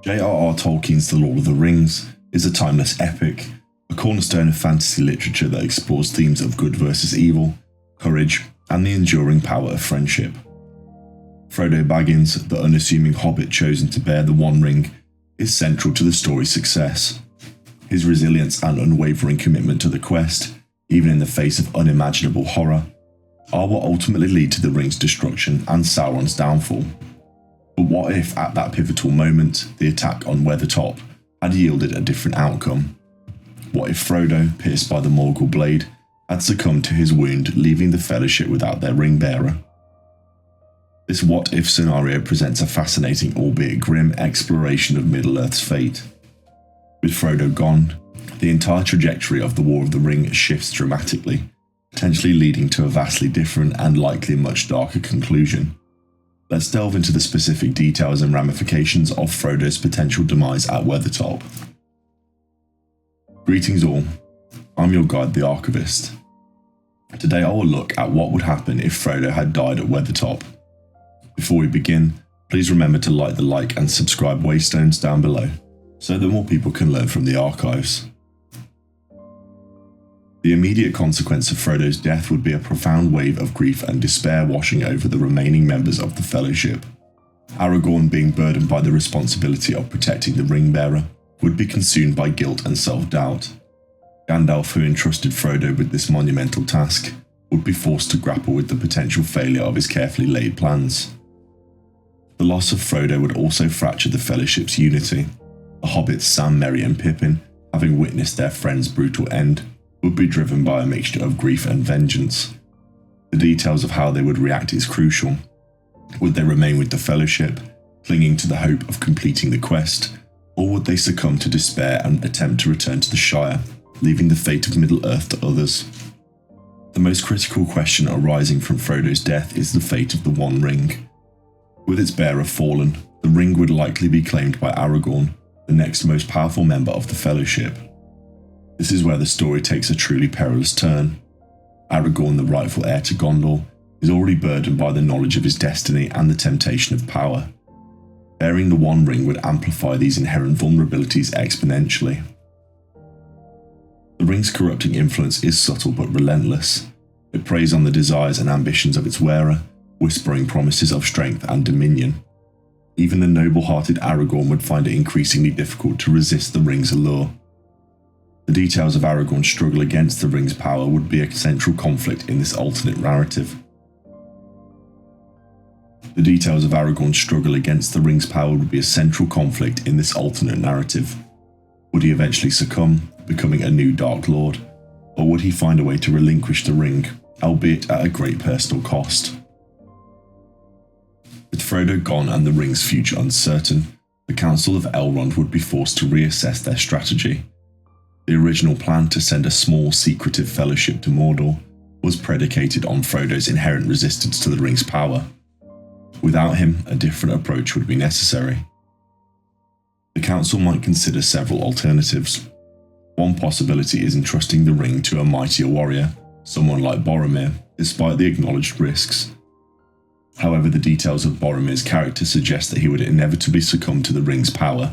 J.R.R. Tolkien's The Lord of the Rings is a timeless epic, a cornerstone of fantasy literature that explores themes of good versus evil, courage, and the enduring power of friendship. Frodo Baggins, the unassuming hobbit chosen to bear the One Ring, is central to the story's success. His resilience and unwavering commitment to the quest, even in the face of unimaginable horror, are what ultimately lead to the ring's destruction and Sauron's downfall. But what if, at that pivotal moment, the attack on Weathertop had yielded a different outcome? What if Frodo, pierced by the Morgul blade, had succumbed to his wound, leaving the Fellowship without their ring-bearer? This what-if scenario presents a fascinating, albeit grim, exploration of Middle-earth's fate. With Frodo gone, the entire trajectory of the War of the Ring shifts dramatically, potentially leading to a vastly different and likely much darker conclusion. Let's delve into the specific details and ramifications of Frodo's potential demise at Weathertop. Greetings all, I'm your guide, the Archivist. Today I will look at what would happen if Frodo had died at Weathertop. Before we begin, please remember to like the like and subscribe waystones down below, so that more people can learn from the archives. The immediate consequence of Frodo's death would be a profound wave of grief and despair washing over the remaining members of the Fellowship. Aragorn, being burdened by the responsibility of protecting the ring-bearer, would be consumed by guilt and self-doubt. Gandalf, who entrusted Frodo with this monumental task, would be forced to grapple with the potential failure of his carefully laid plans. The loss of Frodo would also fracture the Fellowship's unity. The hobbits Sam, Merry and Pippin, having witnessed their friend's brutal end, would be driven by a mixture of grief and vengeance. The details of how they would react is crucial. Would they remain with the Fellowship, clinging to the hope of completing the quest, or would they succumb to despair and attempt to return to the Shire, leaving the fate of Middle-earth to others? The most critical question arising from Frodo's death is the fate of the One Ring. With its bearer fallen, the ring would likely be claimed by Aragorn, the next most powerful member of the Fellowship. This is where the story takes a truly perilous turn. Aragorn, the rightful heir to Gondor, is already burdened by the knowledge of his destiny and the temptation of power. Bearing the One Ring would amplify these inherent vulnerabilities exponentially. The ring's corrupting influence is subtle but relentless. It preys on the desires and ambitions of its wearer, whispering promises of strength and dominion. Even the noble-hearted Aragorn would find it increasingly difficult to resist the ring's allure. The details of Aragorn's struggle against the ring's power would be a central conflict in this alternate narrative. Would he eventually succumb, becoming a new Dark Lord, or would he find a way to relinquish the ring, albeit at a great personal cost? With Frodo gone and the ring's future uncertain, the Council of Elrond would be forced to reassess their strategy. The original plan to send a small, secretive fellowship to Mordor was predicated on Frodo's inherent resistance to the ring's power. Without him, a different approach would be necessary. The Council might consider several alternatives. One possibility is entrusting the ring to a mightier warrior, someone like Boromir, despite the acknowledged risks. However, the details of Boromir's character suggest that he would inevitably succumb to the ring's power,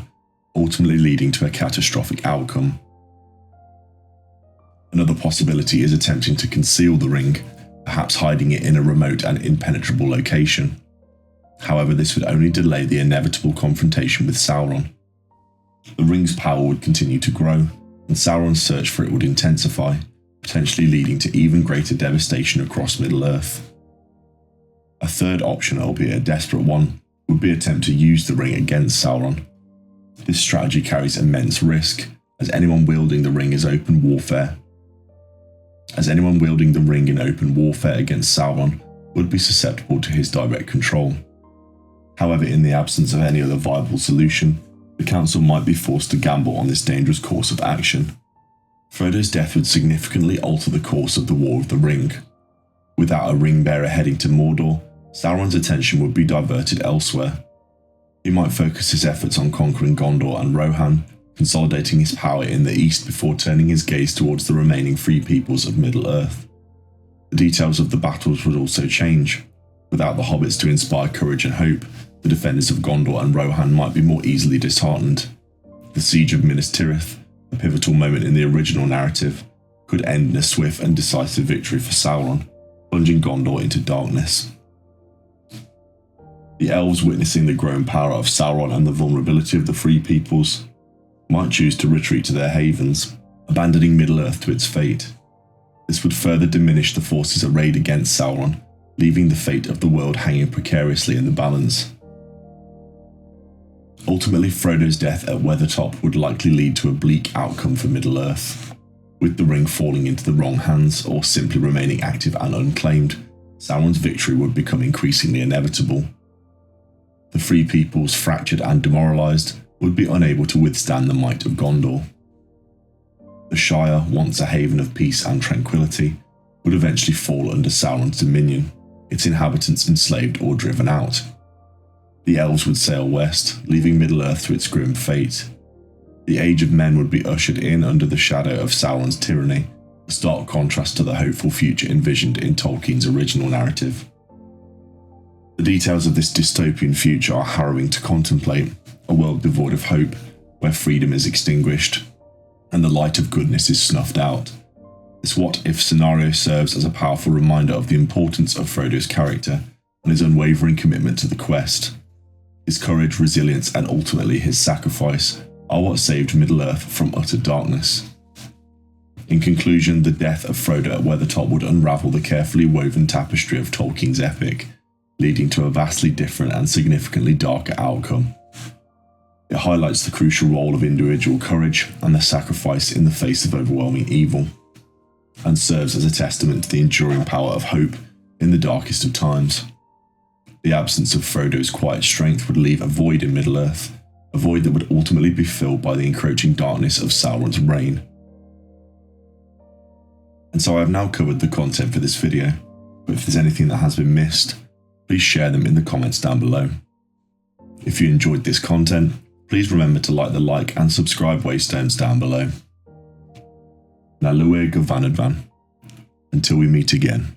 ultimately leading to a catastrophic outcome. Another possibility is attempting to conceal the ring, perhaps hiding it in a remote and impenetrable location. However, this would only delay the inevitable confrontation with Sauron. The ring's power would continue to grow, and Sauron's search for it would intensify, potentially leading to even greater devastation across Middle-earth. A third option, albeit a desperate one, would be an attempt to use the ring against Sauron. This strategy carries immense risk, as anyone wielding the ring in open warfare against Sauron would be susceptible to his direct control. However, in the absence of any other viable solution, the Council might be forced to gamble on this dangerous course of action. Frodo's death would significantly alter the course of the War of the Ring. Without a ring-bearer heading to Mordor, Sauron's attention would be diverted elsewhere. He might focus his efforts on conquering Gondor and Rohan, consolidating his power in the east before turning his gaze towards the remaining free peoples of Middle-earth. The details of the battles would also change. Without the hobbits to inspire courage and hope, the defenders of Gondor and Rohan might be more easily disheartened. The siege of Minas Tirith, a pivotal moment in the original narrative, could end in a swift and decisive victory for Sauron, plunging Gondor into darkness. The elves, witnessing the growing power of Sauron and the vulnerability of the Free Peoples, might choose to retreat to their havens, abandoning Middle-earth to its fate. This would further diminish the forces arrayed against Sauron, leaving the fate of the world hanging precariously in the balance. Ultimately, Frodo's death at Weathertop would likely lead to a bleak outcome for Middle-earth. With the ring falling into the wrong hands or simply remaining active and unclaimed, Sauron's victory would become increasingly inevitable. The Free Peoples, fractured and demoralised, would be unable to withstand the might of Gondor. The Shire, once a haven of peace and tranquility, would eventually fall under Sauron's dominion, its inhabitants enslaved or driven out. The elves would sail west, leaving Middle-earth to its grim fate. The Age of Men would be ushered in under the shadow of Sauron's tyranny, a stark contrast to the hopeful future envisioned in Tolkien's original narrative. The details of this dystopian future are harrowing to contemplate, a world devoid of hope, where freedom is extinguished, and the light of goodness is snuffed out. This what-if scenario serves as a powerful reminder of the importance of Frodo's character and his unwavering commitment to the quest. His courage, resilience, and ultimately his sacrifice are what saved Middle-earth from utter darkness. In conclusion, the death of Frodo at Weathertop would unravel the carefully woven tapestry of Tolkien's epic, leading to a vastly different and significantly darker outcome. It highlights the crucial role of individual courage and the sacrifice in the face of overwhelming evil, and serves as a testament to the enduring power of hope in the darkest of times. The absence of Frodo's quiet strength would leave a void in Middle-earth, a void that would ultimately be filled by the encroaching darkness of Sauron's reign. And so I have now covered the content for this video, but if there's anything that has been missed, please share them in the comments down below. If you enjoyed this content, please remember to like the like and subscribe waystones down below. Na Luig of Vanadvan. Until we meet again.